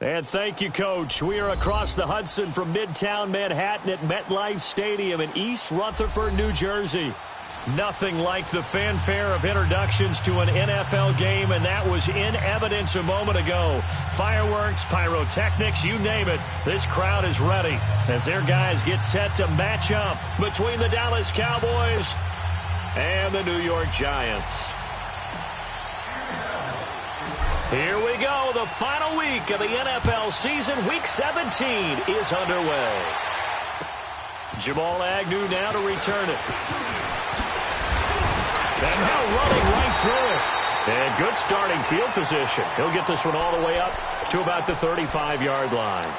And thank you, Coach. We are across the Hudson from Midtown Manhattan at MetLife Stadium in East Rutherford, New Jersey. Nothing like the fanfare of introductions to an NFL game, and that was in evidence a moment ago. Fireworks, pyrotechnics, you name it. This crowd is ready as their guys get set to match up between the Dallas Cowboys and the New York Giants. Here we go. The final week of the NFL season. Week 17 is underway. Jamal Agnew now to return it. And now running right through it. And good starting field position. He'll get this one all the way up to about the 35-yard line.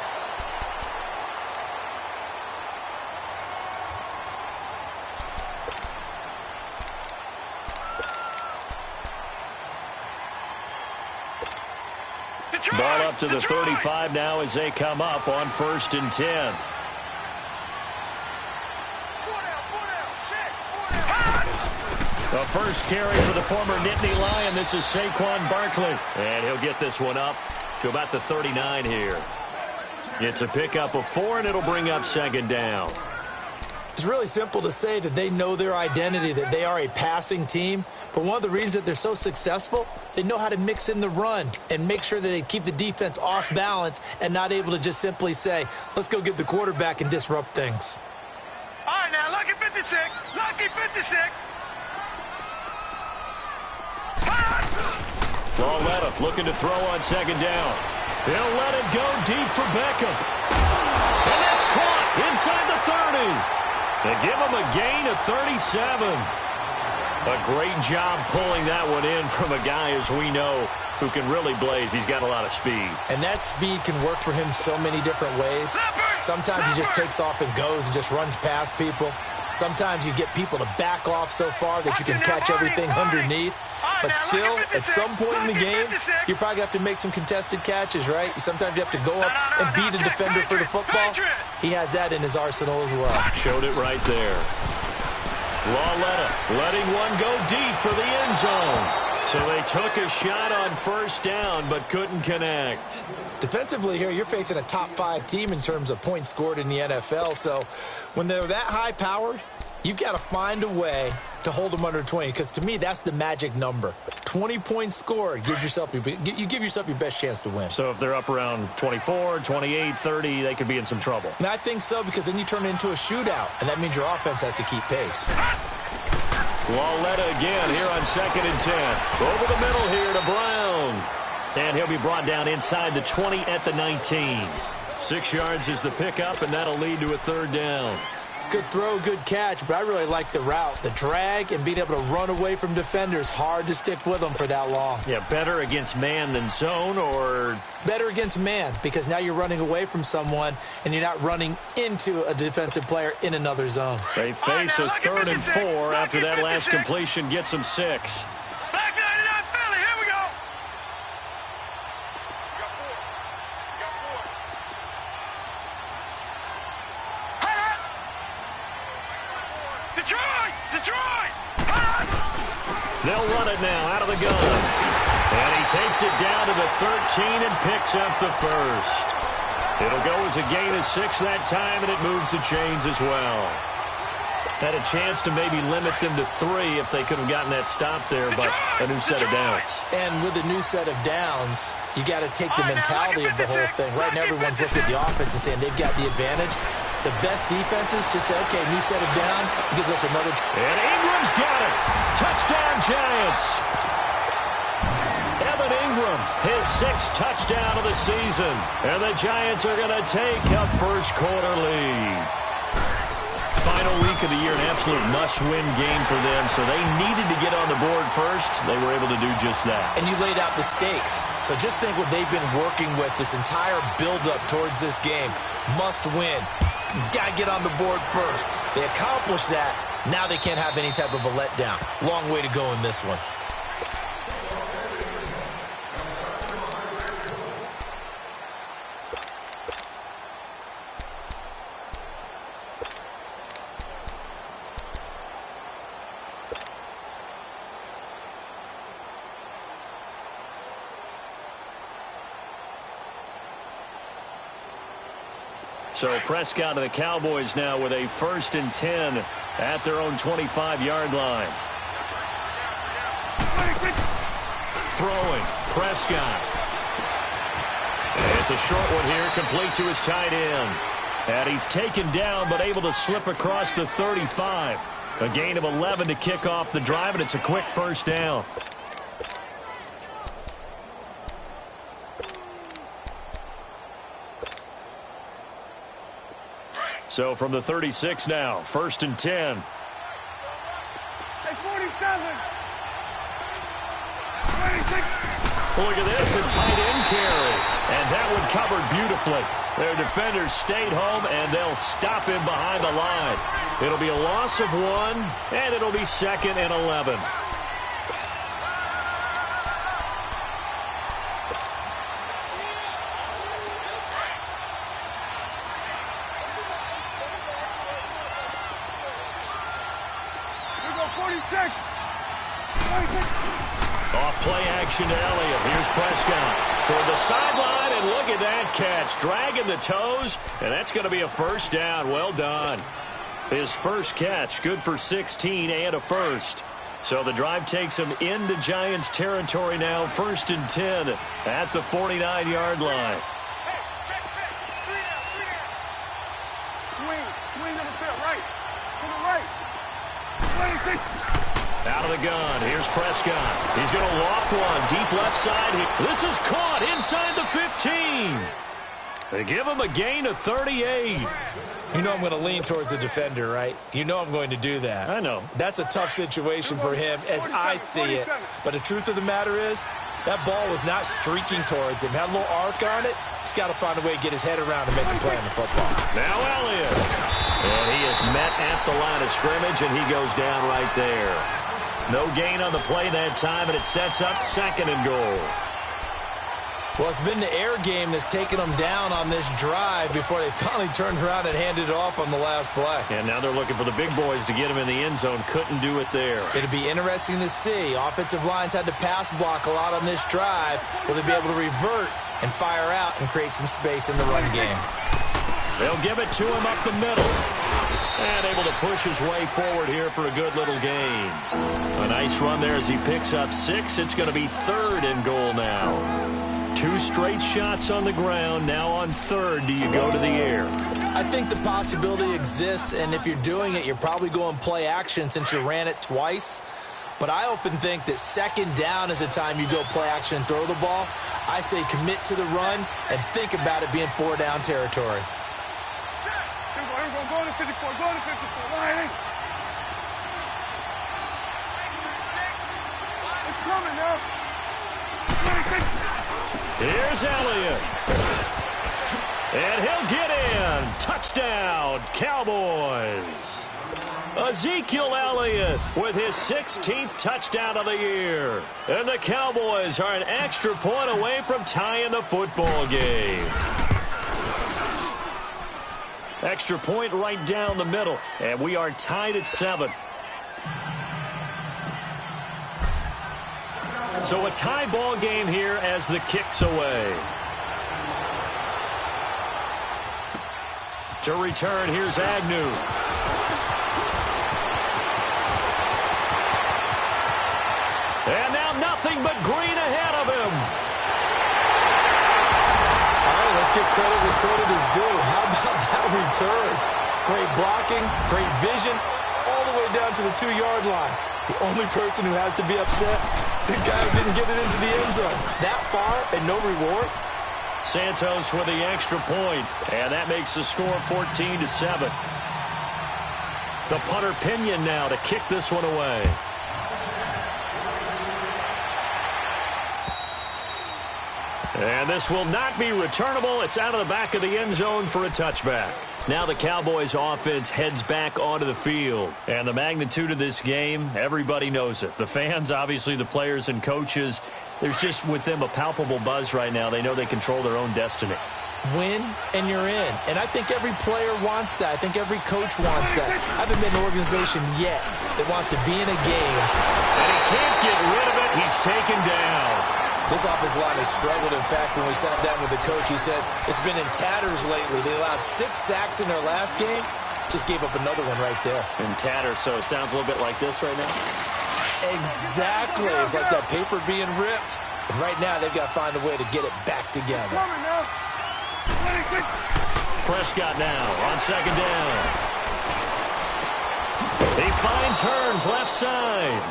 Ball up to the 35 now as they come up on 1st and 10. The first carry for the former Nittany Lion. This is Saquon Barkley. And he'll get this one up to about the 39 here. It's a pickup of 4, and it'll bring up 2nd down. It's really simple to say that they know their identity, that they are a passing team. But one of the reasons that they're so successful, they know how to mix in the run and make sure that they keep the defense off balance and not able to just simply say, let's go get the quarterback and disrupt things. All right, now, lucky 56. Lucky 56. Lauletta looking to throw on 2nd down. He'll let it go deep for Beckham. And that's caught inside the 30. They give him a gain of 37. A great job pulling that one in from a guy, as we know, who can really blaze. He's got a lot of speed. And that speed can work for him so many different ways. Sometimes he just takes off and goes and just runs past people. Sometimes you get people to back off so far that you can catch everything underneath. But still, at some point in the game, you probably have to make some contested catches, right? Sometimes you have to go up and beat a defender for the football. He has that in his arsenal as well. Showed it right there. Lauletta letting one go deep for the end zone. So they took a shot on 1st down, but couldn't connect. Defensively here, you're facing a top 5 team in terms of points scored in the NFL. So when they're that high-powered, you've got to find a way to hold them under 20, because to me, that's the magic number. 20 points scored, you give yourself your best chance to win. So if they're up around 24, 28, 30, they could be in some trouble. And I think so, because then you turn it into a shootout, and that means your offense has to keep pace. Lauletta again here on 2nd and 10. Over the middle here to Brown. And he'll be brought down inside the 20 at the 19. 6 yards is the pickup, and that'll lead to a 3rd down. Good throw, good catch, but I really like the route. The drag and being able to run away from defenders, hard to stick with them for that long. Yeah, better against man than zone, or? Better against man, because now you're running away from someone and you're not running into a defensive player in another zone. They face a 3rd and 4 after that last completion gets them 6. They'll run it now out of the gun. And he takes it down to the 13 and picks up the 1st. It'll go as a gain of 6 that time, and it moves the chains as well. Had a chance to maybe limit them to 3 if they could have gotten that stop there, but a new set of downs. And with a new set of downs, you got to take the mentality of the whole thing. Right now, everyone's looking at the offense and saying they've got the advantage. The best defenses just say, okay, new set of downs, gives us another. And Ingram's got it. Touchdown, Giants. Evan Ingram, his 6th touchdown of the season. And the Giants are going to take a 1st quarter lead. Final week of the year, an absolute must-win game for them, so they needed to get on the board first. They were able to do just that. And you laid out the stakes. So just think what they've been working with this entire build-up towards this game. Must win. You've got to get on the board first. They accomplished that. Now they can't have any type of a letdown. Long way to go in this one. So Prescott and the Cowboys now with a 1st and 10 at their own 25-yard line. Throwing, Prescott. It's a short one here, complete to his tight end. And he's taken down, but able to slip across the 35. A gain of 11 to kick off the drive, and it's a quick 1st down. So from the 36 now, 1st and 10. Say 47. 26. Look at this, a tight end carry. And that one covered beautifully. Their defenders stayed home, and they'll stop him behind the line. It'll be a loss of 1, and it'll be 2nd and 11. Off play action to Elliott. Here's Prescott toward the sideline, and look at that catch. Dragging the toes, and that's going to be a 1st down. Well done. His first catch, good for 16 and a 1st. So the drive takes him into Giants territory now, 1st and 10 at the 49-yard line. Swing on the field, right. To the right. 26. Out of the gun. Here's Prescott. He's going to loft one. Deep left side. This is caught inside the 15. They give him a gain of 38. You know I'm going to lean towards the defender, right? You know I'm going to do that. I know. That's a tough situation for him as I see it. But the truth of the matter is, that ball was not streaking towards him. Had a little arc on it. He's got to find a way to get his head around and make a play on the football. Now Elliott. And he is met at the line of scrimmage, and he goes down right there. No gain on the play that time, and it sets up 2nd and goal. Well, it's been the air game that's taken them down on this drive before they finally turned around and handed it off on the last play. And now they're looking for the big boys to get him in the end zone. Couldn't do it there. It'll be interesting to see. Offensive lines had to pass block a lot on this drive. Will they be able to revert and fire out and create some space in the run game? They'll give it to him up the middle. And able to push his way forward here for a good little gain. A nice run there as he picks up 6. It's going to be 3rd and goal now. 2 straight shots on the ground. Now on 3rd, do you go to the air? I think the possibility exists, and if you're doing it, you're probably going play action since you ran it twice. But I often think that 2nd down is a time you go play action and throw the ball. I say commit to the run and think about it being 4-down territory. Go to 54, go to 54, lining. It's coming now. 26. Here's Elliott. And he'll get in. Touchdown, Cowboys. Ezekiel Elliott with his 16th touchdown of the year. And the Cowboys are an extra point away from tying the football game. Extra point right down the middle. And we are tied at 7. So a tie ball game here as the kick's away. To return, here's Agnew. And now nothing but green ahead of him. All right, let's give credit where credit is due. How about that return? Great blocking, great vision, all the way down to the 2-yard line. The only person who has to be upset, the guy who didn't get it into the end zone. That far and no reward. Santos with the extra point, and that makes the score 14-7. The punter Pinion now to kick this one away. And this will not be returnable. It's out of the back of the end zone for a touchback. Now the Cowboys offense heads back onto the field. And the magnitude of this game, everybody knows it. The fans, obviously the players and coaches, there's just with them a palpable buzz right now. They know they control their own destiny. Win and you're in. And I think every player wants that. I think every coach wants that. I haven't been an organization yet that wants to be in a game. And he can't get rid of it. He's taken down. This offensive line has struggled. In fact, when we sat down with the coach, he said it's been in tatters lately. They allowed 6 sacks in their last game. Just gave up another one right there. In tatters, so it sounds a little bit like this right now? Exactly. It's like that paper being ripped. And right now, they've got to find a way to get it back together. Prescott now on second down. He finds Hearns left side.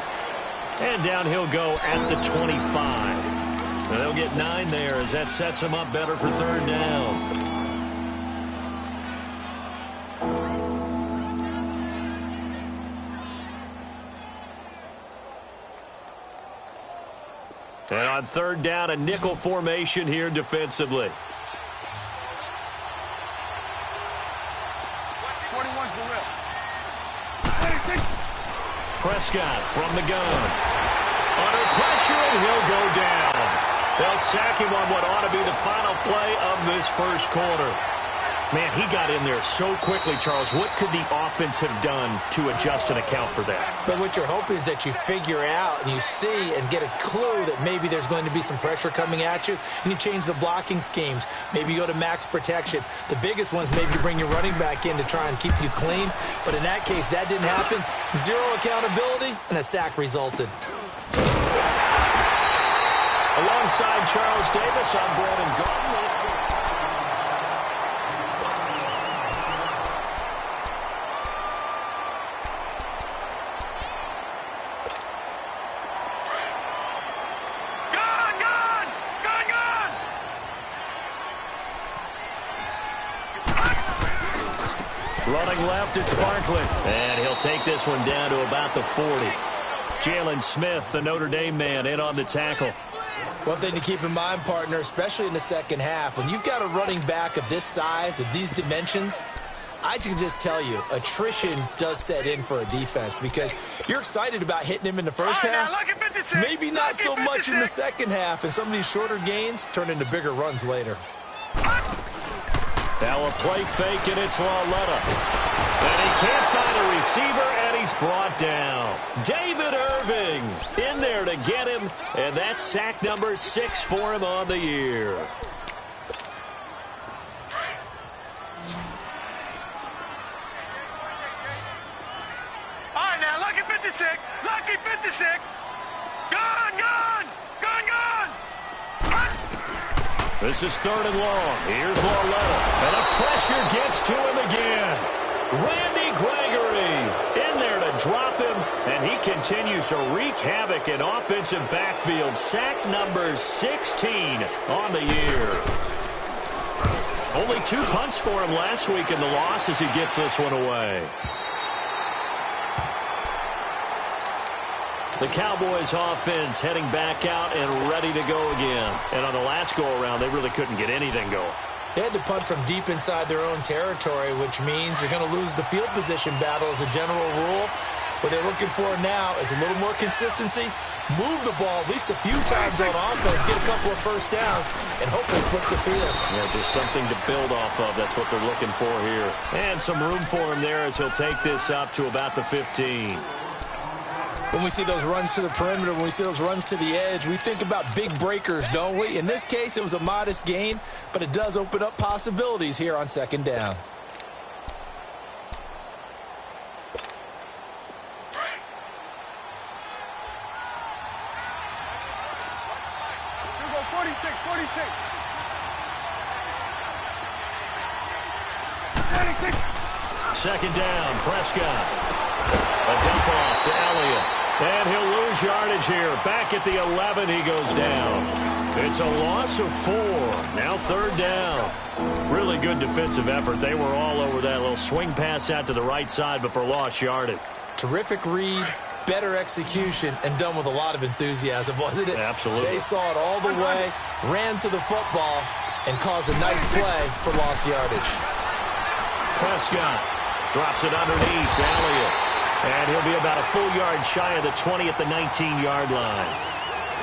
And down he'll go at the 25. And they'll get 9 there as that sets him up better for third down. And on third down, a nickel formation here defensively. 21's the rip. Prescott from the gun. Under pressure, and he'll go down. They'll sack him on what ought to be the final play of this first quarter. Man, he got in there so quickly, Charles. What could the offense have done to adjust and account for that? But what you're hoping is that you figure out and you see and get a clue that maybe there's going to be some pressure coming at you, and you change the blocking schemes. Maybe you go to max protection. The biggest ones, maybe you bring your running back in to try and keep you clean. But in that case, that didn't happen. 0 accountability, and a sack resulted. Alongside Charles Davis, I'm Brandon Garden. Running left, it's Barkley. And he'll take this one down to about the 40. Jalen Smith, the Notre Dame man, in on the tackle. One thing to keep in mind, partner, especially in the second half, when you've got a running back of this size, of these dimensions, I can just tell you, attrition does set in for a defense because you're excited about hitting him in the first half. Maybe not so much in the second half, and some of these shorter gains turn into bigger runs later. Now a play fake, and it's Lauletta. And he can't find a receiver, and he's brought down. David Irving in there to get him, and that's sack number 6 for him on the year. All right, now, lucky 56. Lucky 56. Gone, gone. Gone, gone. This is third and long. Here's Lauletta. And the pressure gets to him again. Randy Gregory in there to drop him, and he continues to wreak havoc in offensive backfield. Sack number 16 on the year. Only 2 punts for him last week in the loss as he gets this one away. The Cowboys offense heading back out and ready to go again. And on the last go-around, they really couldn't get anything going. They had to punt from deep inside their own territory, which means they're going to lose the field position battle as a general rule. What they're looking for now is a little more consistency, move the ball at least a few times on offense, get a couple of first downs, and hopefully flip the field. Yeah, just something to build off of. That's what they're looking for here. And some room for him there as he'll take this up to about the 15. When we see those runs to the perimeter, when we see those runs to the edge, we think about big breakers, don't we? In this case, it was a modest gain, but it does open up possibilities here on second down. Go 46, 46. 46. Second down, Prescott. A dump off to Elliott. And he'll lose yardage here. Back at the 11, he goes down. It's a loss of 4. Now third down. Really good defensive effort. They were all over that little swing pass out to the right side before lost yardage. Terrific read, better execution, and done with a lot of enthusiasm, wasn't it? Absolutely. They saw it all the way, ran to the football, and caused a nice play for lost yardage. Prescott drops it underneath to Elliott. And he'll be about a full yard shy of the 20 at the 19-yard line.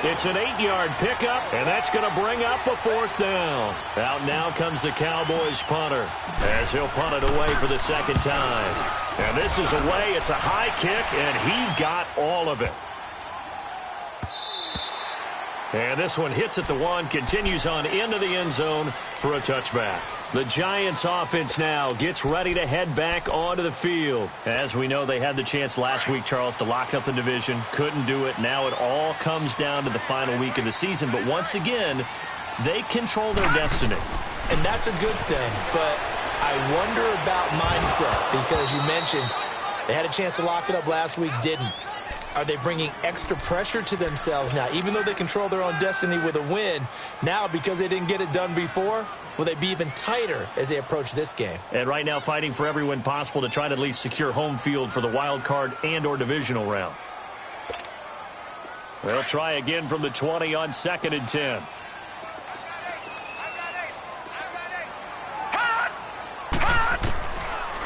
It's an 8-yard pickup, and that's going to bring up a 4th down. Out now comes the Cowboys punter as he'll punt it away for the second time. And this is away. It's a high kick, and he got all of it. And this one hits at the 1, continues on into the end zone for a touchback. The Giants offense now gets ready to head back onto the field. As we know, they had the chance last week, Charles, to lock up the division. Couldn't do it. Now it all comes down to the final week of the season. But once again, they control their destiny. And that's a good thing. But I wonder about mindset, because you mentioned they had a chance to lock it up last week, didn't. Are they bringing extra pressure to themselves now? Even though they control their own destiny with a win, now because they didn't get it done before, will they be even tighter as they approach this game? And right now fighting for every win possible to try to at least secure home field for the wild card and or divisional round. They'll try again from the 20 on 2nd and 10.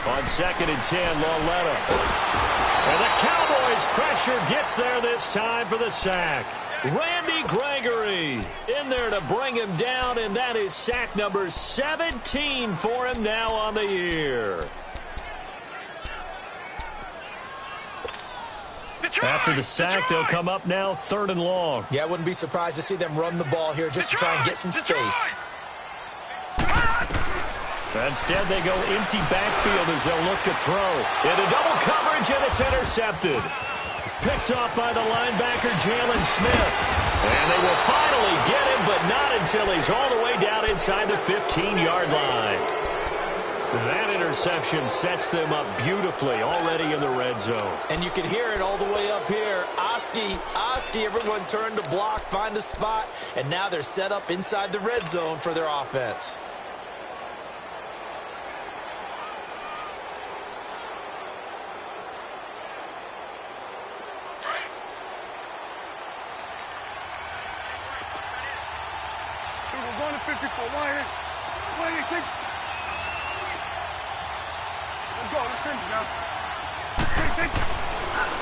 On 2nd and 10, Lauletta. And the Cowboys pressure gets there this time for the sack. Randy Gregory in there to bring him down, and that is sack number 17 for him now on the year. After the sack, they'll come up now 3rd and long. Yeah, I wouldn't be surprised to see them run the ball here just to try and get some space. Instead, they go empty backfield as they'll look to throw. Into double coverage, and it's intercepted. Picked off by the linebacker, Jalen Smith. And they will finally get him, but not until he's all the way down inside the 15-yard line. That interception sets them up beautifully already in the red zone. And you can hear it all the way up here. Oski, everyone turned to block, find a spot, and now they're set up inside the red zone for their offense.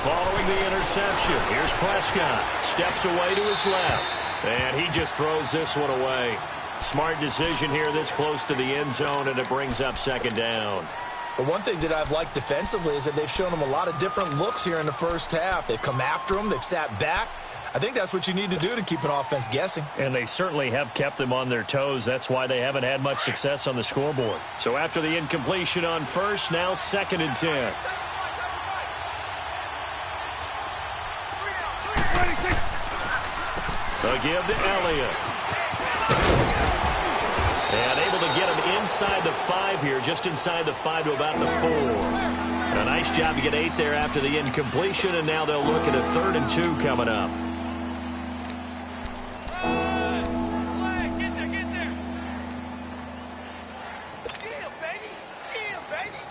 Following the interception, here's Prescott. Steps away to his left. And he just throws this one away. Smart decision here this close to the end zone, and it brings up 2nd down. But one thing that I've liked defensively is that they've shown them a lot of different looks here in the first half. They've come after them. They've sat back. I think that's what you need to do to keep an offense guessing. And they certainly have kept them on their toes. That's why they haven't had much success on the scoreboard. So after the incompletion on 1st, now 2nd and 10. A give to Elliott. And able to get him inside the 5 here, just inside the 5 to about the 4. A nice job to get 8 there after the incompletion, and now they'll look at a 3rd and 2 coming up.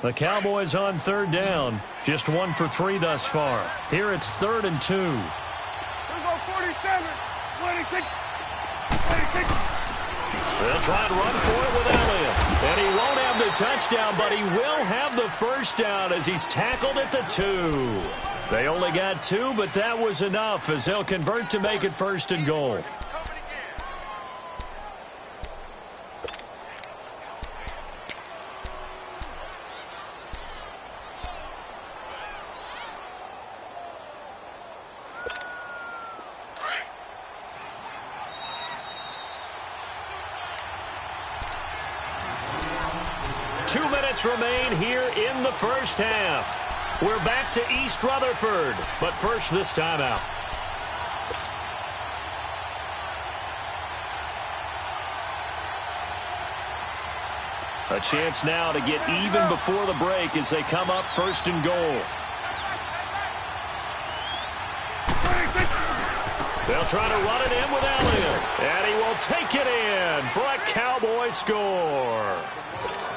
The Cowboys on 3rd down, just 1 for 3 thus far. Here it's 3rd and 2. 47, 26, 26. They'll try and run for it with Elliott. And he won't have the touchdown, but he will have the first down as he's tackled at the 2. They only got 2, but that was enough as they'll convert to make it 1st and goal. 2 minutes remain here in the first half. We're back to East Rutherford, but first this timeout. A chance now to get even before the break as they come up 1st and goal. They'll try to run it in with Elliott, and he will take it in for a Cowboy score.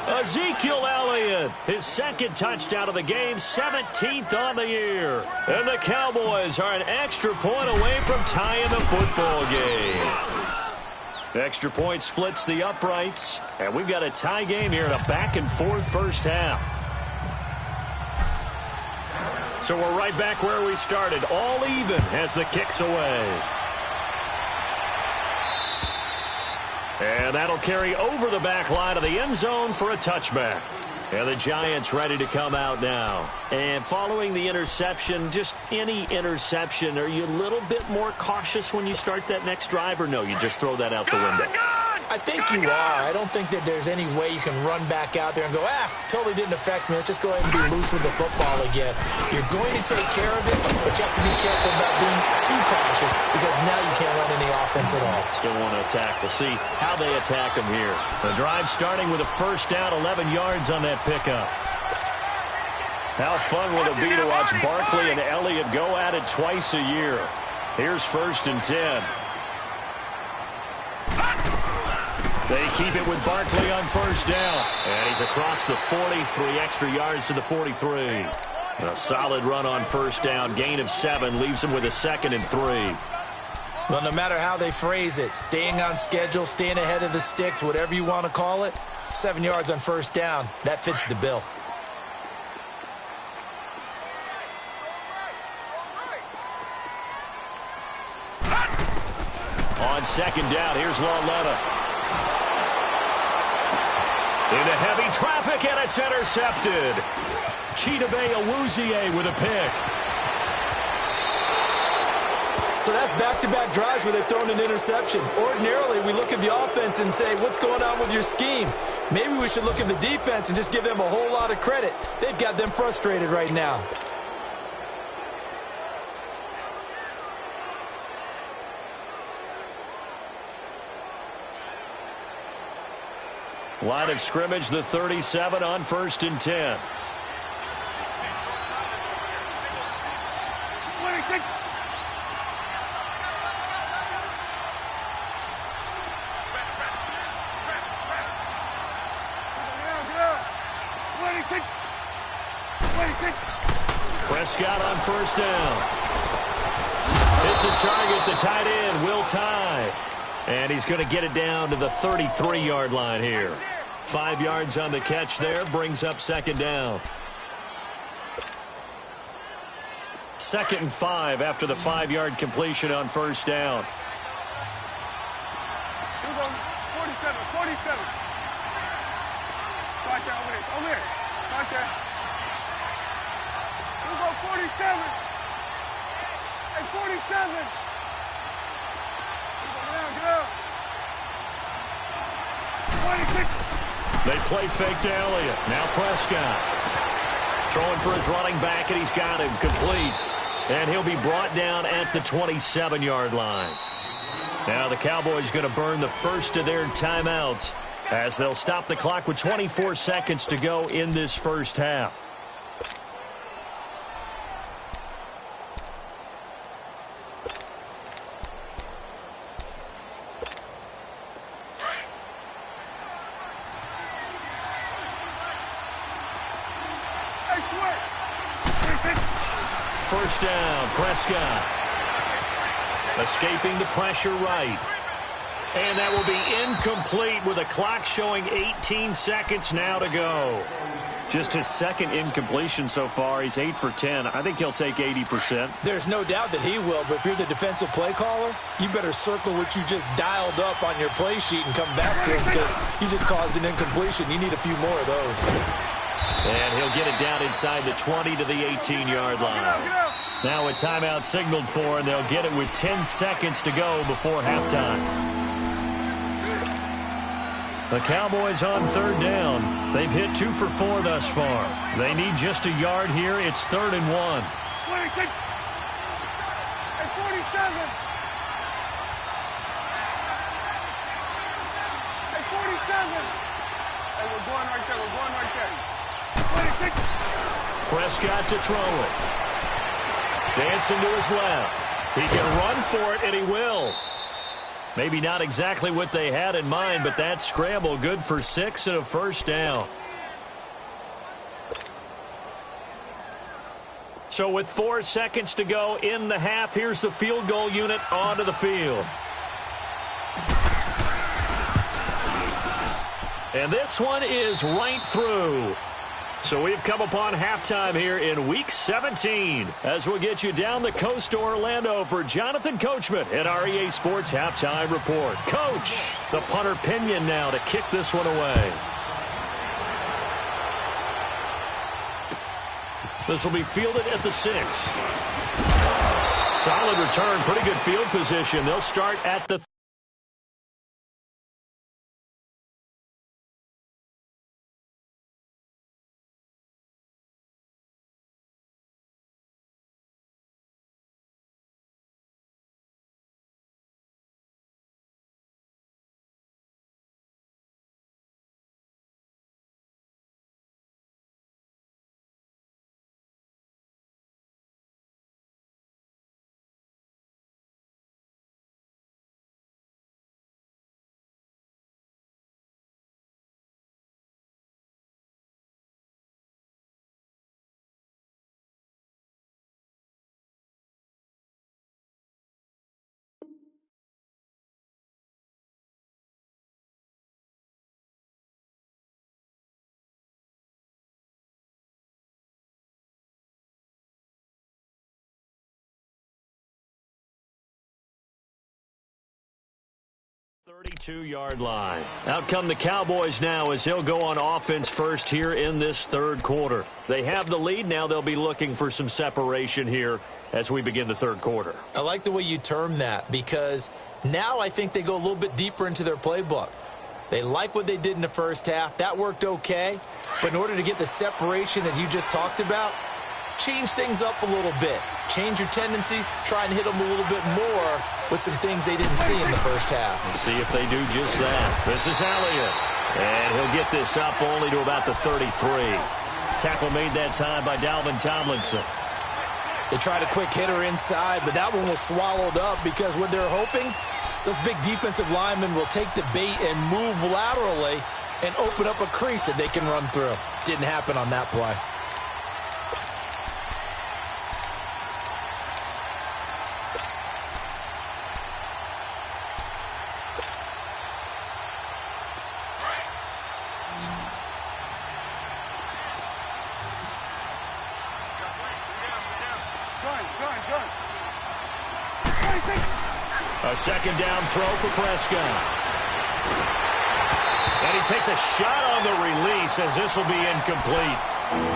Ezekiel Elliott, his 2nd touchdown of the game, 17th on the year. And the Cowboys are an extra point away from tying the football game. Extra point splits the uprights, and we've got a tie game here in a back-and-forth first half. So we're right back where we started, all even as the kick's away. And that'll carry over the back line of the end zone for a touchback. And the Giants ready to come out now. And following the interception, just any interception, are you a little bit more cautious when you start that next drive, or no, you just throw that out the window? I think you are. I don't think that there's any way you can run back out there and go, totally didn't affect me. Let's just go ahead and be loose with the football again. You're going to take care of it, but you have to be careful about being too cautious because now you can't run any offense at all. Still want to attack. We'll see how they attack them here. The drive starting with a first down, 11 yards on that pickup. How fun will it be to watch Barkley and Elliott go at it twice a year? Here's 1st and 10. They keep it with Barkley on first down. And he's across the 40, 3 extra yards to the 43. A solid run on first down. Gain of 7 leaves him with a 2nd and 3. Well, no matter how they phrase it, staying on schedule, staying ahead of the sticks, whatever you want to call it, 7 yards on first down, that fits the bill. On second down, here's Lauletta. Into heavy traffic, and it's intercepted. Chidobe Awuzie with a pick. So that's back-to-back drives where they've thrown an interception. Ordinarily, we look at the offense and say, what's going on with your scheme? Maybe we should look at the defense and just give them a whole lot of credit. They've got them frustrated right now. Line of scrimmage, the 37 on 1st and 10. Prescott on first down. Hits his target, the tight end, Will Tye. And he's going to get it down to the 33-yard line here. 5 yards on the catch there, brings up 2nd down. 2nd and 5 after the 5-yard completion on first down. 47. Right there, over here. Right there. We'll go 47. Hey, 47. They play fake to Elliott. Now Prescott. Throwing for his running back, and he's got him complete. And he'll be brought down at the 27-yard line. Now the Cowboys going to burn the first of their timeouts as they'll stop the clock with 24 seconds to go in this first half. First down, Prescott. Escaping the pressure right. And that will be incomplete with a clock showing 18 seconds now to go. Just his 2nd incompletion so far. He's 8 for 10. I think he'll take 80%. There's no doubt that he will, but if you're the defensive play caller, you better circle what you just dialed up on your play sheet and come back to him because you just caused an incompletion. You need a few more of those. And he'll get it down inside the 20 to the 18-yard line. Now a timeout signaled for, and they'll get it with 10 seconds to go before halftime. The Cowboys on 3rd down. They've hit 2 for 4 thus far. They need just a yard here. It's 3rd and 1. 26. And 47. And 47. Hey, we're going right there. We're going right there. 26. Prescott to throw it. Dancing to his left. He can run for it, and he will. Maybe not exactly what they had in mind, but that scramble good for 6 and a first down. So with 4 seconds to go in the half, here's the field goal unit onto the field. And this one is right through. So we've come upon halftime here in Week 17 as we'll get you down the coast to Orlando for Jonathan Coachman at our EA Sports Halftime Report. Coach, the punter Pinion now to kick this one away. This will be fielded at the 6. Solid return, pretty good field position. They'll start at the 32-yard line. Out come the Cowboys now as he'll go on offense first here in this third quarter. They have the lead. Now they'll be looking for some separation here as we begin the third quarter. I like the way you term that because now I think they go a little bit deeper into their playbook. They like what they did in the first half. That worked okay. But in order to get the separation that you just talked about, change things up a little bit. Change your tendencies. Try and hit them a little bit more with some things they didn't see in the first half. Let's see if they do just that. This is Elliott. And he'll get this up only to about the 33. Tackle made that time by Dalvin Tomlinson. They tried a quick hitter inside, but that one was swallowed up because what they're hoping, those big defensive linemen will take the bait and move laterally and open up a crease that they can run through. Didn't happen on that play. A second down throw for Prescott. And he takes a shot on the release as this will be incomplete.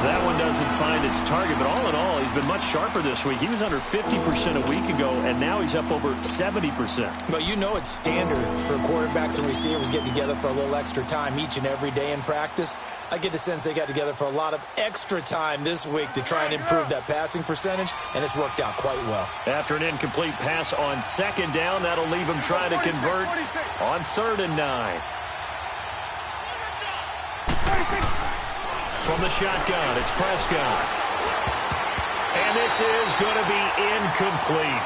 That one doesn't find its target, but all in all, he's been much sharper this week. He was under 50% a week ago, and now he's up over 70%. But you know it's standard for quarterbacks and receivers getting together for a little extra time each and every day in practice. I get the sense they got together for a lot of extra time this week to try and improve that passing percentage, and it's worked out quite well. After an incomplete pass on second down, that'll leave him trying to convert on 3rd and 9. From the shotgun, it's Prescott. And this is going to be incomplete.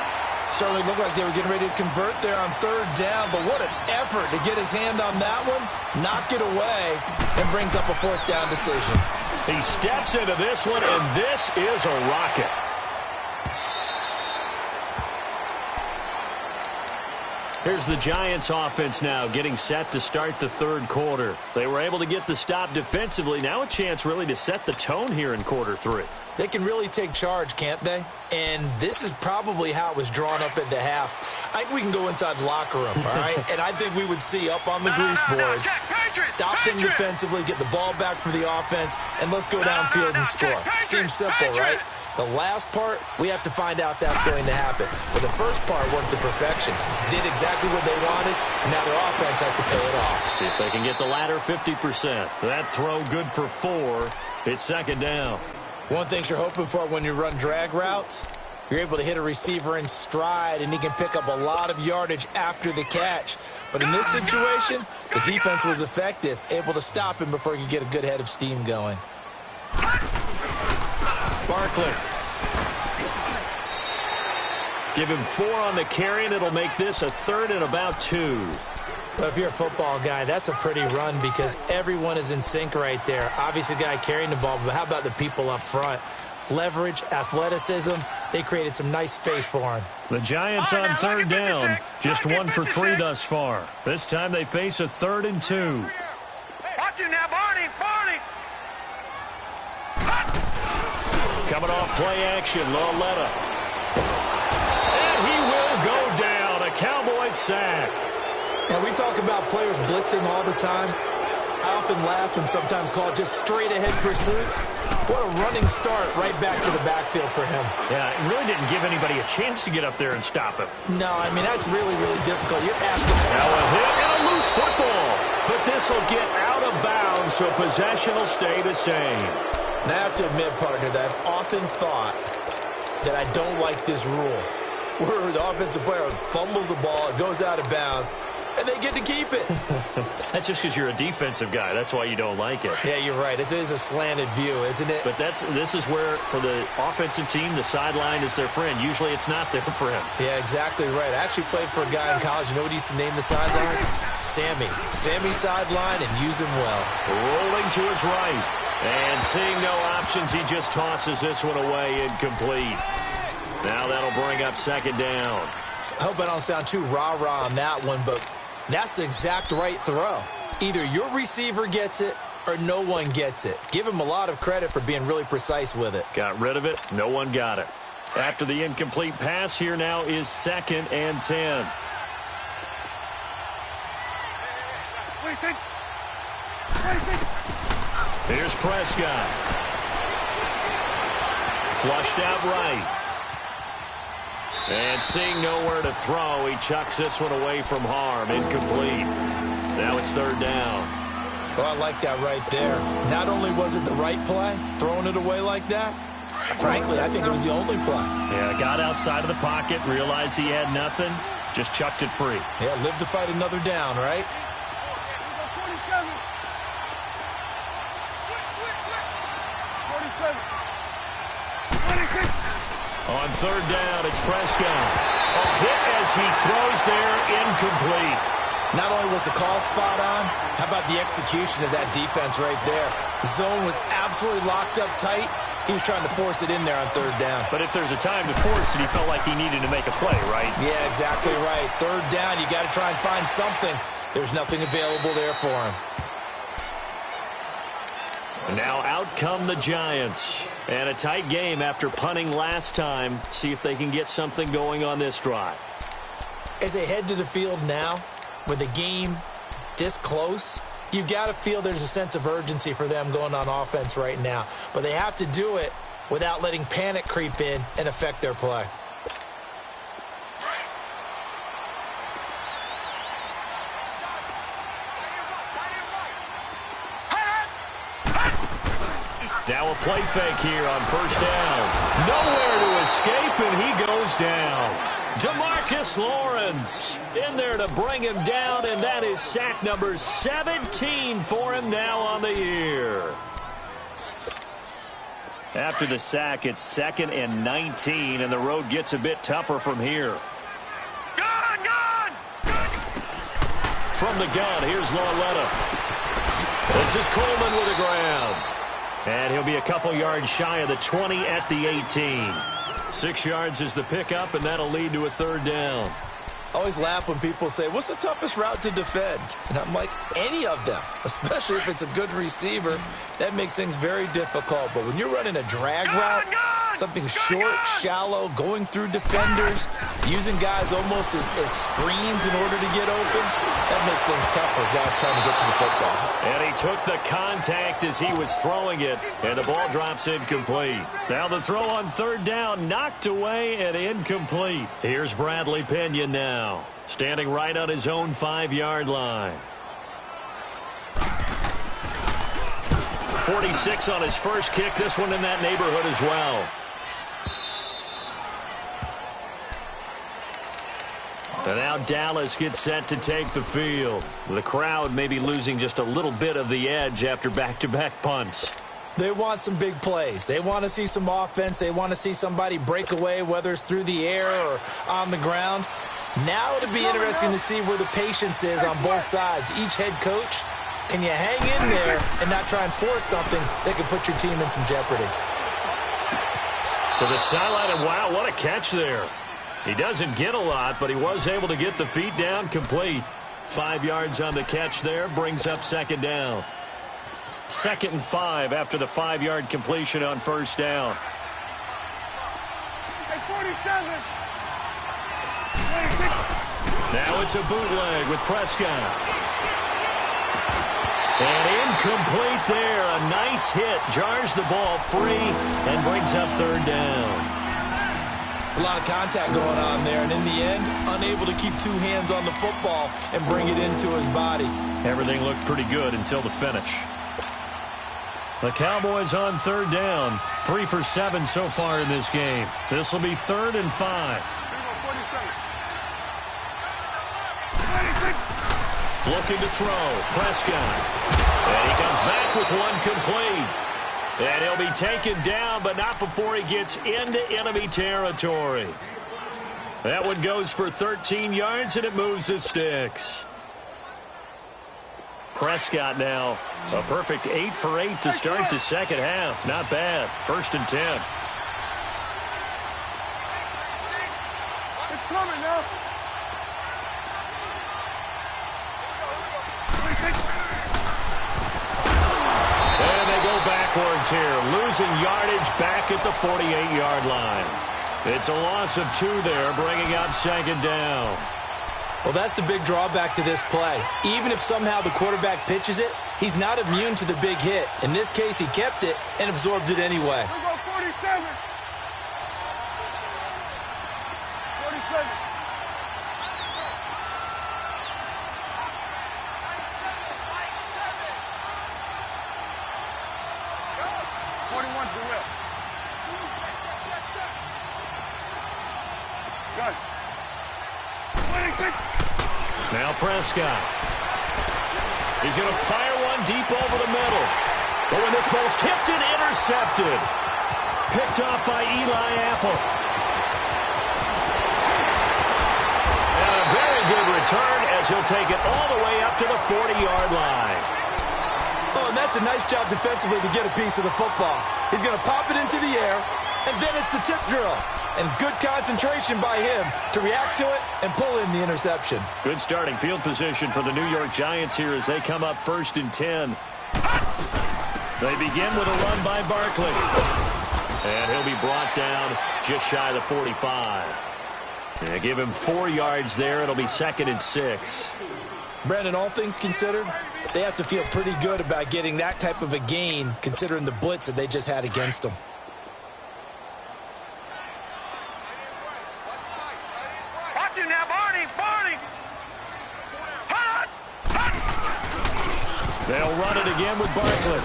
Certainly looked like they were getting ready to convert there on 3rd down, but what an effort to get his hand on that one, knock it away, and brings up a 4th down decision. He steps into this one, and this is a rocket. Here's the Giants offense now getting set to start the third quarter. They were able to get the stop defensively. Now a chance really to set the tone here in quarter 3. They can really take charge, can't they? And this is probably how it was drawn up at the half. I think we can go inside the locker room, all right? And I think we would see up on the grease boards, stop them defensively, get the ball back for the offense, and let's go downfield and score. Seems simple, right? The last part, we have to find out that's going to happen. But the first part worked to perfection. Did exactly what they wanted, and now their offense has to pay it off. See if they can get the latter 50%. That throw good for 4. It's second down. One thing you're hoping for when you run drag routes, you're able to hit a receiver in stride, and he can pick up a lot of yardage after the catch. But in this situation, the defense was effective, able to stop him before he could get a good head of steam going. Barkley. Give him 4 on the carry, and it'll make this a 3rd and about 2. Well, if you're a football guy, that's a pretty run because everyone is in sync right there. Obviously, the guy carrying the ball, but how about the people up front? Leverage, athleticism, they created some nice space for him. The Giants on 3rd down, just 1 for 3 thus far. This time they face a 3rd and 2. Watch him now, Barney! Coming off play action, Lauletta. And he will go down. A Cowboys sack. And we talk about players blitzing all the time. I often laugh and sometimes call it just straight-ahead pursuit. What a running start right back to the backfield for him. Yeah, it really didn't give anybody a chance to get up there and stop him. No, I mean, that's really, really difficult. You're asking. Now a hit and a loose football. But this will get out of bounds, so possession will stay the same. Now, I have to admit, partner, that I've often thought that I don't like this rule, where the offensive player fumbles the ball, it goes out of bounds, and they get to keep it. That's just because you're a defensive guy. That's why you don't like it. Yeah, you're right. It is a slanted view, isn't it? But this is where, for the offensive team, the sideline is their friend. Usually it's not there for him. Yeah, exactly right. I actually played for a guy in college. You know what he used to name the sideline? Sammy. Sammy sideline, and use him well. Rolling to his right. And seeing no options, he just tosses this one away, incomplete. Now that'll bring up second down. I hope I don't sound too rah-rah on that one, but that's the exact right throw. Either your receiver gets it or no one gets it. Give him a lot of credit for being really precise with it. Got rid of it. No one got it. After the incomplete pass, here now is 2nd and 10. Here's Prescott. Flushed out right. And seeing nowhere to throw, he chucks this one away from harm. Incomplete. Now it's 3rd down. Well, I like that right there. Not only was it the right play, throwing it away like that, frankly, I think it was the only play. Yeah, got outside of the pocket, realized he had nothing, just chucked it free. Yeah, live to fight another down, right? On 3rd down, it's Prescott. A hit as he throws there, incomplete. Not only was the call spot on, how about the execution of that defense right there? The zone was absolutely locked up tight. He was trying to force it in there on 3rd down. But if there's a time to force it, he felt like he needed to make a play, right? Yeah, exactly right. 3rd down, you got to try and find something. There's nothing available there for him. Now out come the Giants. And a tight game after punting last time. See if they can get something going on this drive. As they head to the field now, with the game this close, you've got to feel there's a sense of urgency for them going on offense right now. But they have to do it without letting panic creep in and affect their play. Now a play fake here on 1st down. Nowhere to escape, and he goes down. DeMarcus Lawrence in there to bring him down, and that is sack number 17 for him now on the year. After the sack, it's 2nd and 19, and the road gets a bit tougher from here. Gun! From the gun, here's Lauletta. This is Coleman with the ground. And he'll be a couple yards shy of the 20 at the 18. 6 yards is the pickup, and that'll lead to a 3rd down. I always laugh when people say, what's the toughest route to defend? And I'm like, any of them, especially if it's a good receiver. That makes things very difficult. But when you're running a drag route, something short, shallow, going through defenders, using guys almost as screens in order to get open, that makes things tough for guys trying to get to the football. And he took the contact as he was throwing it, and the ball drops incomplete. Now the throw on 3rd down, knocked away and incomplete. Here's Bradley Pinion now, standing right on his own 5-yard line. 46 on his first kick, this one in that neighborhood as well. And now Dallas gets set to take the field. The crowd may be losing just a little bit of the edge after back-to-back punts. They want some big plays. They want to see some offense. They want to see somebody break away, whether it's through the air or on the ground. Now it'll be interesting to see where the patience is on both sides. Each head coach, can you hang in there and not try and force something that could put your team in some jeopardy? To the sideline, and wow, what a catch there. He doesn't get a lot, but he was able to get the feet down complete. 5 yards on the catch there, brings up 2nd down. 2nd and 5 after the 5-yard completion on 1st down. 47. Now it's a bootleg with Prescott. And Incomplete there. A nice hit. Jars the ball free and brings up third down. It's a lot of contact going on there, and in the end, unable to keep two hands on the football and bring it into his body. Everything looked pretty good until the finish. The Cowboys on third down. 3 for 7 so far in this game. This will be 3rd and 5. Looking to throw. Prescott. And he comes back with one complete. And he'll be taken down, but not before he gets into enemy territory. That one goes for 13 yards, and it moves the sticks. Prescott now, a perfect 8 for 8 to start the second half. Not bad. 1st and 10. It's coming now. And they go backwards here, losing yardage back at the 48-yard line. It's a loss of 2 there, bringing up 2nd down. Well, that's the big drawback to this play. Even if somehow the quarterback pitches it, he's not immune to the big hit. In this case, he kept it and absorbed it anyway. We go 47. 47. Now Prescott. He's going to fire one deep over the middle. But when this ball's tipped and intercepted. Picked off by Eli Apple. And a very good return as he'll take it all the way up to the 40-yard line. Oh, and that's a nice job defensively to get a piece of the football. He's going to pop it into the air, and then it's the tip drill. And good concentration by him to react to it and pull in the interception. Good starting field position for the New York Giants here as they come up 1st and 10. They begin with a run by Barkley. And he'll be brought down just shy of the 45. And give him 4 yards there. It'll be 2nd and 6. Brandon, all things considered, they have to feel pretty good about getting that type of a gain considering the blitz that they just had against them. They'll run it again with Barkley.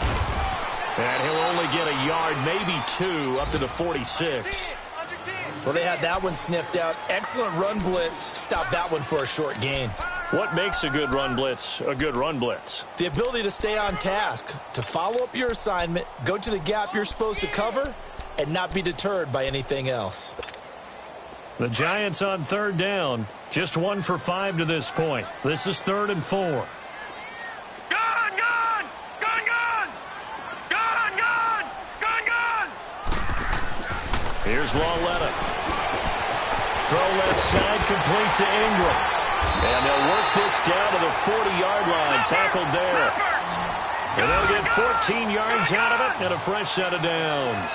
And he'll only get a yard, maybe 2, up to the 46. Well, they had that one sniffed out. Excellent run blitz. Stopped that one for a short gain. What makes a good run blitz a good run blitz? The ability to stay on task, to follow up your assignment, go to the gap you're supposed to cover, and not be deterred by anything else. The Giants on 3rd down. Just 1 for 5 to this point. This is 3rd and 4. Here's Lauletta. Throw left side, complete to Ingram. And they'll work this down to the 40-yard line, tackled there. And they'll get 14 yards out of it and a fresh set of downs.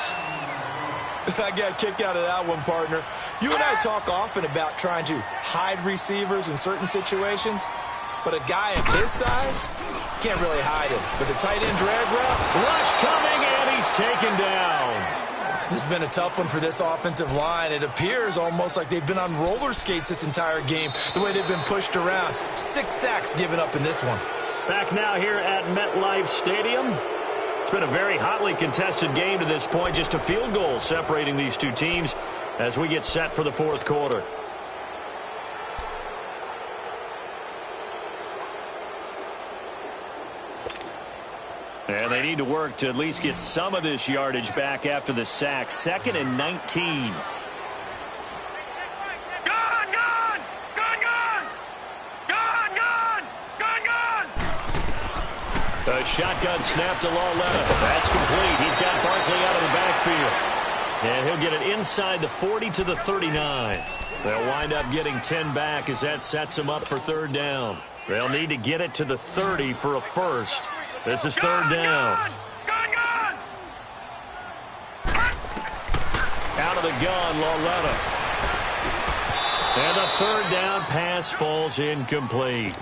I got a kick out of that one, partner. You and I talk often about trying to hide receivers in certain situations, but a guy of his size can't really hide him. But the tight end drag route. Rush coming, and he's taken down. This has been a tough one for this offensive line. It appears almost like they've been on roller skates this entire game, the way they've been pushed around. 6 sacks given up in this one. Back now here at MetLife Stadium. It's been a very hotly contested game to this point. Just a field goal separating these two teams as we get set for the 4th quarter. And they need to work to at least get some of this yardage back after the sack. 2nd and 19. A shotgun snap to Lauletta. That's complete. He's got Barkley out of the backfield. And he'll get it inside the 40 to the 39. They'll wind up getting 10 back as that sets them up for 3rd down. They'll need to get it to the 30 for a first. This is 3rd down. Out of the gun, Lauletta. And the 3rd down pass falls incomplete.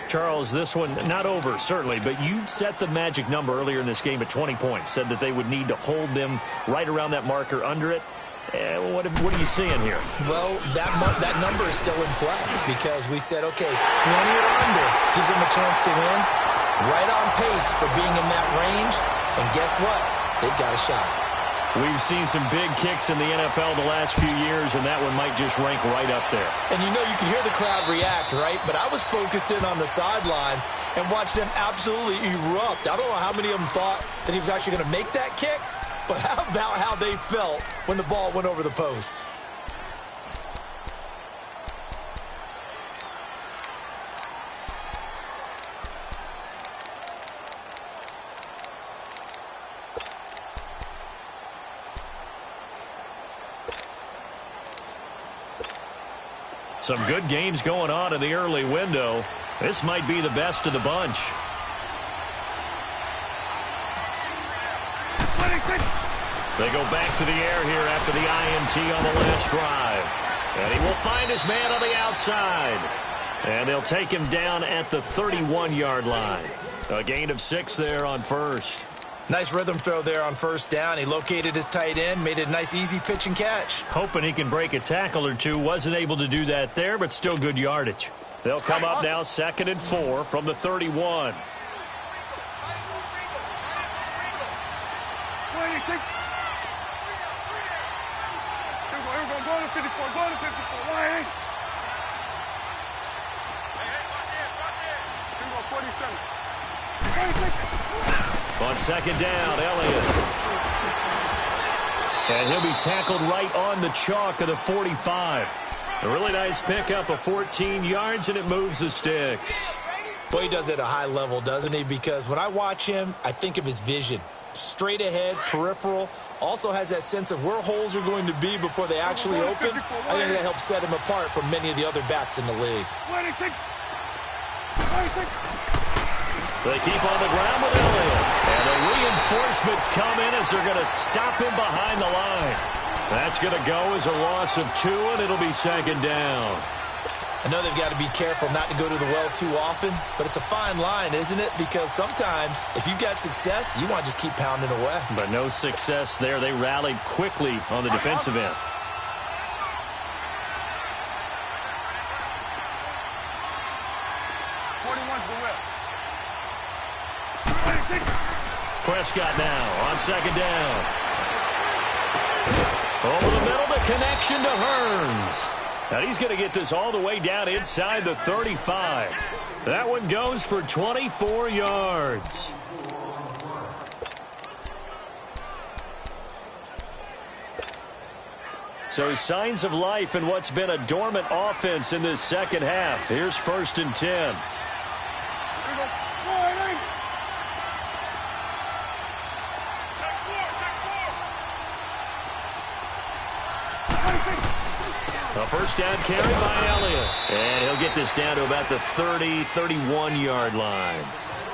Charles, this one not over, certainly, but you set the magic number earlier in this game at 20 points, said that they would need to hold them right around that marker under it. What are you seeing here? Well, that number is still in play because we said, okay, 20 or under gives them a chance to win. Right on pace for being in that range. And guess what? They've got a shot. We've seen some big kicks in the NFL the last few years, and that one might just rank right up there. And you know, you can hear the crowd react, right? But I was focused in on the sideline and watched them absolutely erupt. I don't know how many of them thought that he was actually going to make that kick, but how about how they felt when the ball went over the post? Some good games going on in the early window. This might be the best of the bunch. They go back to the air here after the INT on the last drive. And he will find his man on the outside. And they'll take him down at the 31-yard line. A gain of 6 there on first. Nice rhythm throw there on first down. He located his tight end, made it a nice easy pitch and catch. Hoping he can break a tackle or two. Wasn't able to do that there, but still good yardage. They'll come up now 2nd and 4 from the 31. On 2nd down, Elliott. And he'll be tackled right on the chalk of the 45. A really nice pickup of 14 yards, and it moves the sticks. Well, he does it at a high level, doesn't he? Because when I watch him, I think of his vision. Straight ahead, peripheral. Also has that sense of where holes are going to be before they actually open. I think that helps set him apart from many of the other backs in the league. They keep on the ground with Elliott. And the reinforcements come in as they're going to stop him behind the line. That's going to go as a loss of 2, and it'll be 2nd down. I know they've got to be careful not to go to the well too often, but it's a fine line, isn't it? Because sometimes, if you've got success, you want to just keep pounding away. But no success there. They rallied quickly on the defensive end. Prescott now on 2nd down. Over the middle, the connection to Hearns. And he's going to get this all the way down inside the 35. That one goes for 24 yards. So signs of life in what's been a dormant offense in this second half. Here's 1st and 10. A first down carry by Elliott. And he'll get this down to about the 30, 31-yard line.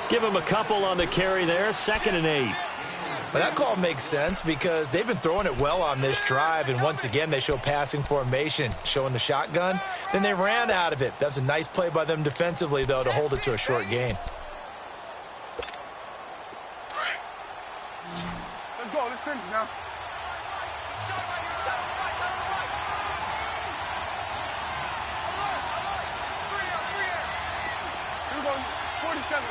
Give him a couple on the carry there. 2nd and 8. But that call makes sense because they've been throwing it well on this drive, and once again they show passing formation, showing the shotgun. Then they ran out of it. That's a nice play by them defensively, though, to hold it to a short gain. Let's go. Let's finish now. Here we go. 47.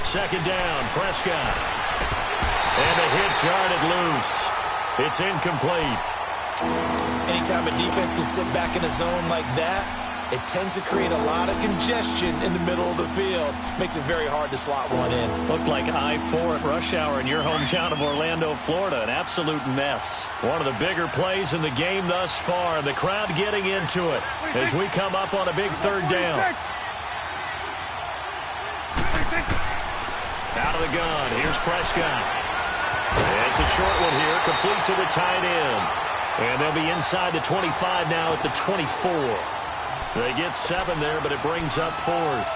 2nd down, Prescott. And a hit jarred it loose. It's incomplete. Anytime a defense can sit back in a zone like that, it tends to create a lot of congestion in the middle of the field. Makes it very hard to slot one in. Looked like I-4 at rush hour in your hometown of Orlando, Florida. An absolute mess. One of the bigger plays in the game thus far. The crowd getting into it as we come up on a big 3rd down. Out of the gun. Here's Prescott. It's a short one here, complete to the tight end. And they'll be inside the 25 now at the 24. They get 7 there, but it brings up 4th.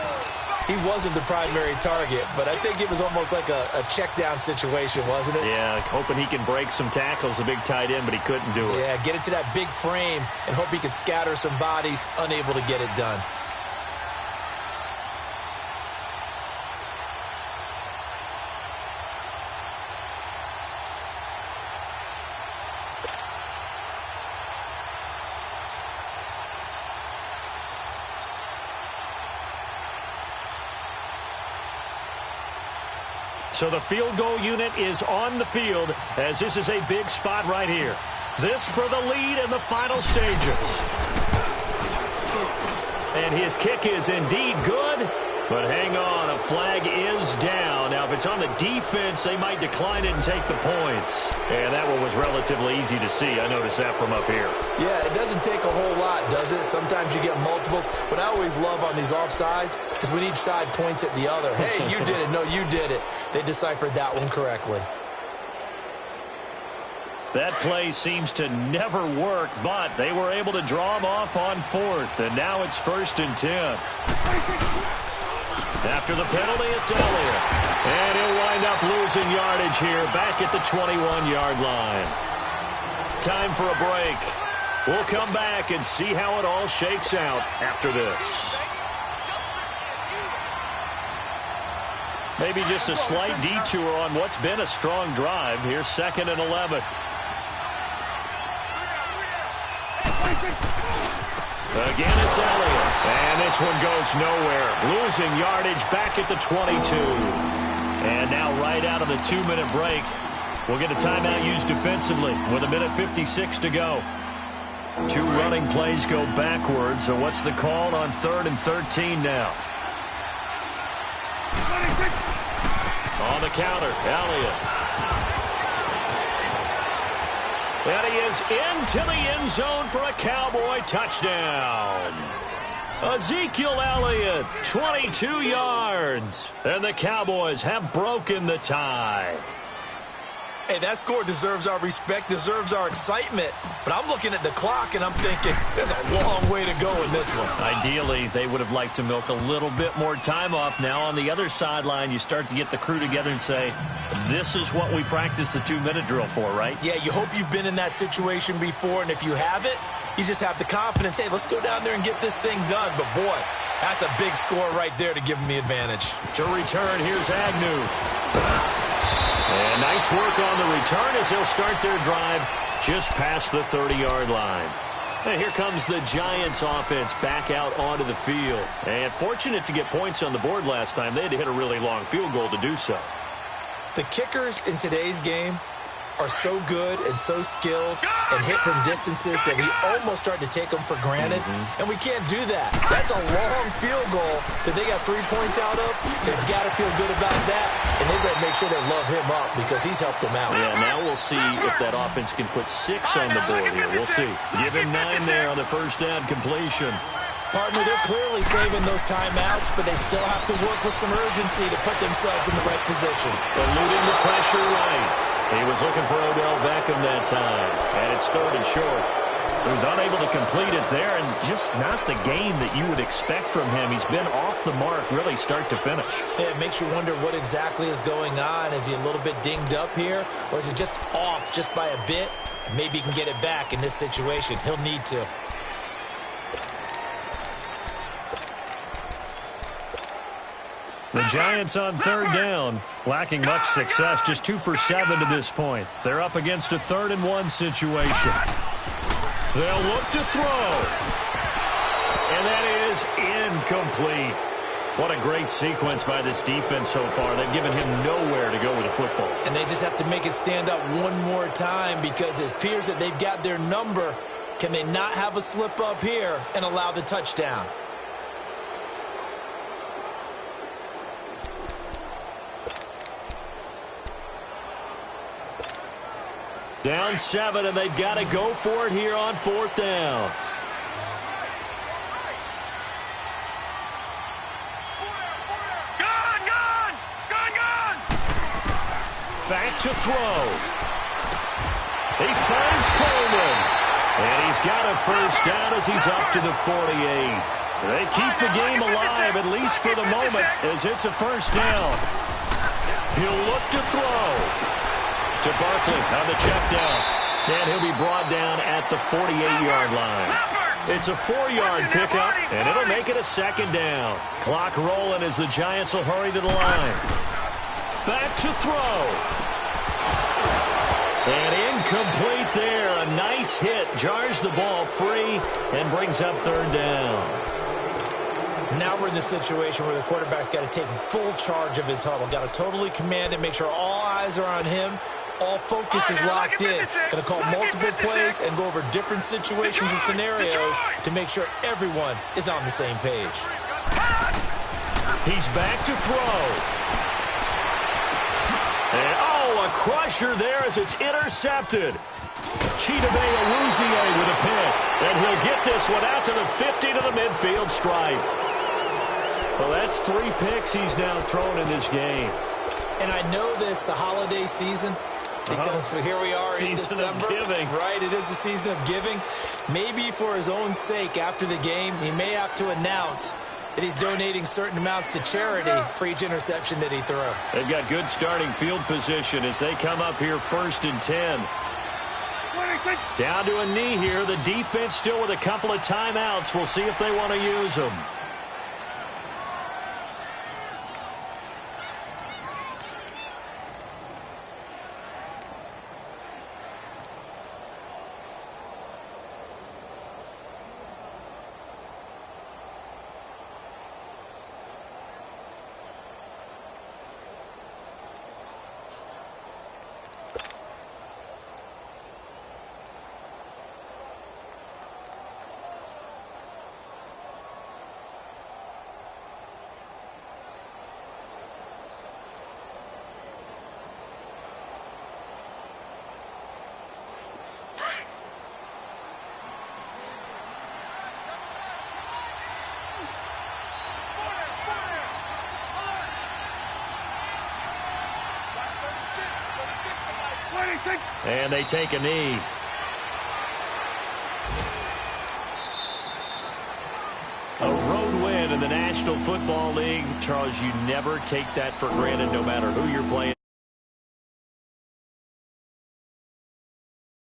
He wasn't the primary target, but I think it was almost like a check down situation, wasn't it? Yeah, hoping he can break some tackles, a big tight end, but he couldn't do it. Yeah, get it to that big frame and hope he can scatter some bodies, unable to get it done. So the field goal unit is on the field as this is a big spot right here. This for the lead in the final stages. And his kick is indeed good. But hang on, a flag is down. Now, if it's on the defense, they might decline it and take the points. And that one was relatively easy to see. I noticed that from up here. Yeah, it doesn't take a whole lot, does it? Sometimes you get multiples. What I always love on these offsides is when each side points at the other. Hey, you did it. No, you did it. They deciphered that one correctly. That play seems to never work, but they were able to draw him off on 4th. And now it's 1st and 10. After the penalty, it's Elliott. And he'll wind up losing yardage here back at the 21-yard line. Time for a break. We'll come back and see how it all shakes out after this. Maybe just a slight detour on what's been a strong drive. Here's 2nd and 11. Again, it's Elliott. And this one goes nowhere. Losing yardage back at the 22. And now right out of the 2-minute break, we'll get a timeout used defensively with 1:56 to go. 2 running plays go backwards. So what's the call on 3rd and 13 now? On the counter, Elliott. And he is into the end zone for a Cowboy touchdown. Ezekiel Elliott, 22 yards. And the Cowboys have broken the tie. Hey, that score deserves our respect, deserves our excitement. But I'm looking at the clock, and I'm thinking there's a long way to go in this one. Ideally, they would have liked to milk a little bit more time off. Now, on the other sideline, you start to get the crew together and say, this is what we practiced the 2-minute drill for, right? Yeah, you hope you've been in that situation before, and if you haven't, you just have the confidence, hey, let's go down there and get this thing done. But, boy, that's a big score right there to give them the advantage. To return, here's Agnew. And nice work on the return as they'll start their drive just past the 30-yard line. And here comes the Giants offense back out onto the field. And fortunate to get points on the board last time. They had to hit a really long field goal to do so. The kickers in today's game are so good and so skilled and hit from distances that we almost start to take them for granted. And we can't do that. That's a long field goal that they got 3 points out of. They've got to feel good about that. And they better make sure they love him up because he's helped them out. Yeah, now we'll see if that offense can put 6 on the board here. We'll see. Give him 9 there on the first down completion. Partner, they're clearly saving those timeouts, but they still have to work with some urgency to put themselves in the right position. Eluding the pressure right. He was looking for Odell Beckham that time. And it's 3rd and short. So he was unable to complete it there, and just not the game that you would expect from him. He's been off the mark really start to finish. Yeah, it makes you wonder what exactly is going on. Is he a little bit dinged up here, or is it just off just by a bit? Maybe he can get it back in this situation. He'll need to. The Giants on 3rd down, lacking much success, just 2 for 7 to this point. They're up against a 3rd and 1 situation. They'll look to throw. And that is incomplete. What a great sequence by this defense so far. They've given him nowhere to go with the football. And they just have to make it stand up one more time because it appears that they've got their number. Can they not have a slip up here and allow the touchdown? Down 7, and they've got to go for it here on 4th down. Gone! Back to throw. He finds Coleman. And he's got a first down as he's up to the 48. They keep the game alive, at least for the moment, as it's a first down. He'll look to throw. To Barkley on the check down. And he'll be brought down at the 48-yard line. It's a 4-yard pickup, and it'll make it a 2nd down. Clock rolling as the Giants will hurry to the line. Back to throw. And incomplete there. A nice hit. Jars the ball free and brings up 3rd down. Now we're in the situation where the quarterback's got to take full charge of his huddle. Got to totally command it, make sure all eyes are on him. All focus is locked in. Going to call multiple plays and go over different situations and scenarios to make sure everyone is on the same page. He's back to throw. And, oh, a crusher there as it's intercepted. Chidobe Awuzie with a pick. And he'll get this one out to the 50 to the midfield stripe. Well, that's 3 picks he's now thrown in this game. And I know this, the holiday season, because here we are in December. Season of giving. Right, it is the season of giving. Maybe for his own sake after the game, he may have to announce that he's donating certain amounts to charity for each interception that he threw. They've got good starting field position as they come up here 1st and 10. Down to a knee here. The defense still with a couple of timeouts. We'll see if they want to use them. And they take a knee. A road win in the National Football League. Charles, you never take that for granted no matter who you're playing.